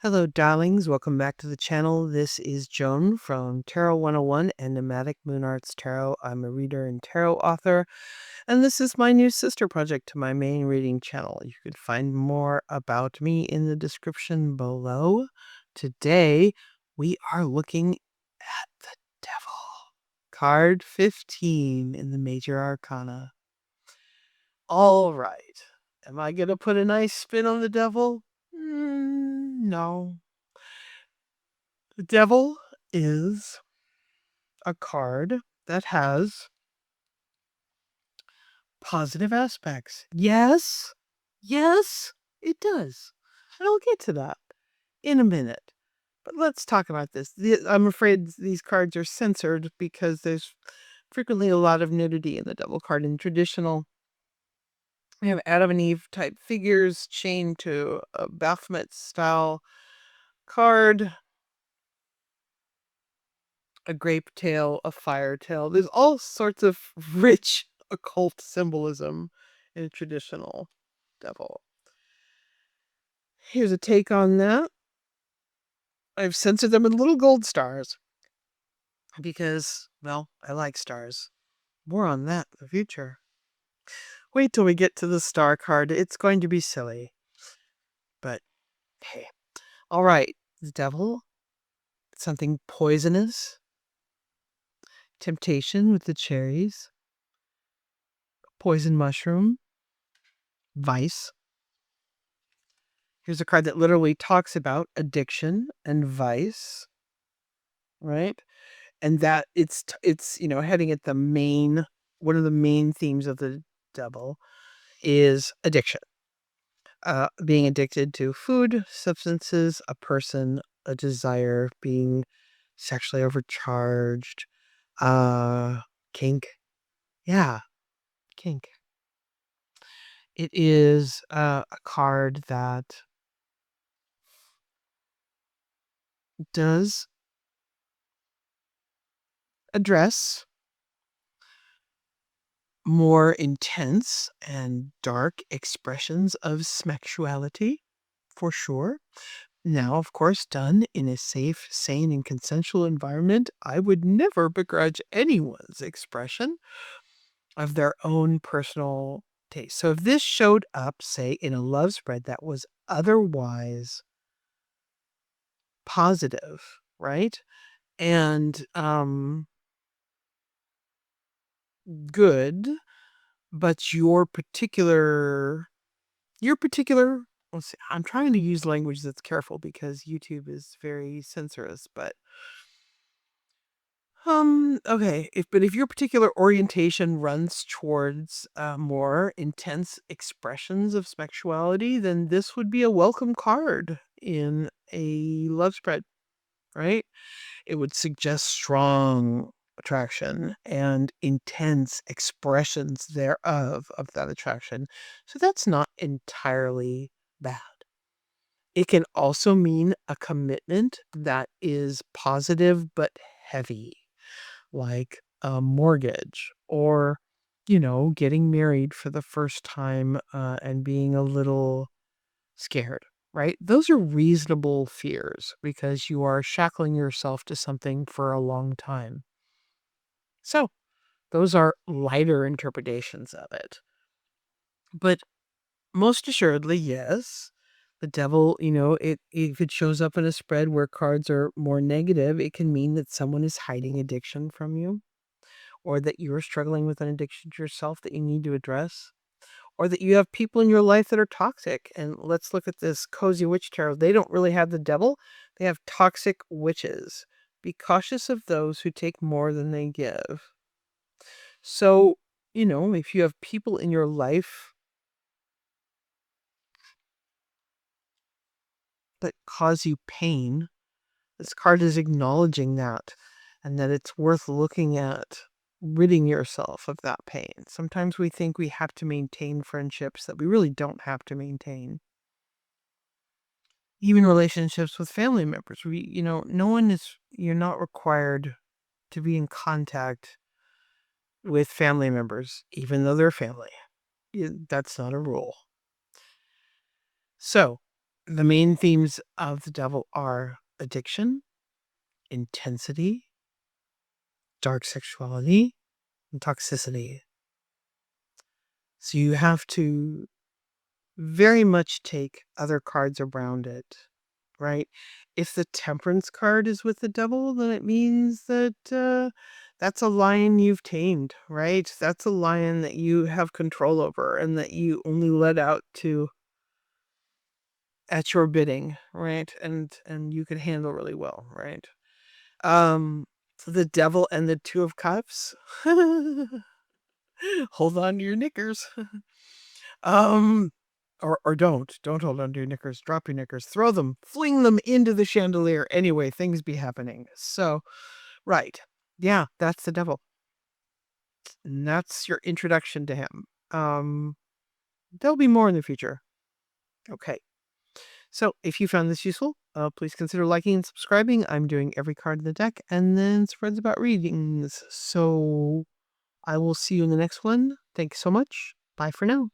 Hello, darlings. Welcome back to the channel. This is Joan from Tarot 101 and Nomadic Moon Arts Tarot. I'm a reader and tarot author, and this is my new sister project to my main reading channel. You can find more about me in the description below. Today, we are looking at the Devil, card 15 in the Major Arcana. All right. Am I going to put a nice spin on the Devil? No. The Devil is a card that has positive aspects. Yes, it does. And I'll get to that in a minute. But let's talk about this. I'm afraid these cards are censored because there's frequently a lot of nudity in the Devil card. In traditional, we have Adam and Eve type figures chained to a Baphomet style card, a grape tail, a fire tail. There's all sorts of rich occult symbolism in a traditional devil. Here's a take on that. I've censored them in little gold stars because, well, I like stars. More on that in the future. Wait till we get to the star card. It's going to be silly. But hey. All right. The devil. Something poisonous. Temptation with the cherries. Poison mushroom. Vice. Here's a card that literally talks about addiction and vice, right? And that it's heading at the main, one of the main themes of the devil is addiction. Being addicted to food, substances, a person, a desire, being sexually overcharged, kink. Yeah, kink. It is a card that does address more intense and dark expressions of sexuality, for sure. Now, of course, done in a safe, sane, and consensual environment. I would never begrudge anyone's expression of their own personal taste. So if this showed up, say, in a love spread that was otherwise positive, right? And good, but let's see, I'm trying to use language that's careful because YouTube is very censorious, but okay, if your particular orientation runs towards more intense expressions of sexuality, then this would be a welcome card in a love spread, right? It would suggest strong attraction and intense expressions thereof of that attraction. So that's not entirely bad. It can also mean a commitment that is positive but heavy, like a mortgage or, getting married for the first time and being a little scared, right? Those are reasonable fears because you are shackling yourself to something for a long time. So those are lighter interpretations of it. But most assuredly, yes. The devil, if it shows up in a spread where cards are more negative, it can mean that someone is hiding addiction from you, or that you're struggling with an addiction yourself that you need to address, or that you have people in your life that are toxic. And let's look at this Cozy Witch Tarot. They don't really have the devil. They have toxic witches. Be cautious of those who take more than they give. So, if you have people in your life that cause you pain, this card is acknowledging that and that it's worth looking at ridding yourself of that pain. Sometimes we think we have to maintain friendships that we really don't have to maintain. Even relationships with family members. You're not required to be in contact with family members, even though they're family. That's not a rule. So, The main themes of the devil are addiction, intensity, dark sexuality, and toxicity. So you have to very much take other cards around it, right? If the Temperance card is with the devil, then it means that that's a lion you've tamed, right? That's a lion that you have control over and that you only let out to at your bidding, right? And you can handle really well, right? So the devil and the Two of Cups. Hold on to your knickers. um or don't hold on to your knickers, drop your knickers, throw them, fling them into the chandelier. Anyway, things be happening. So, right. Yeah, that's the devil. And that's your introduction to him. There'll be more in the future. Okay. So, if you found this useful, please consider liking and subscribing. I'm doing every card in the deck and then spreads about readings. So, I will see you in the next one. Thanks so much. Bye for now.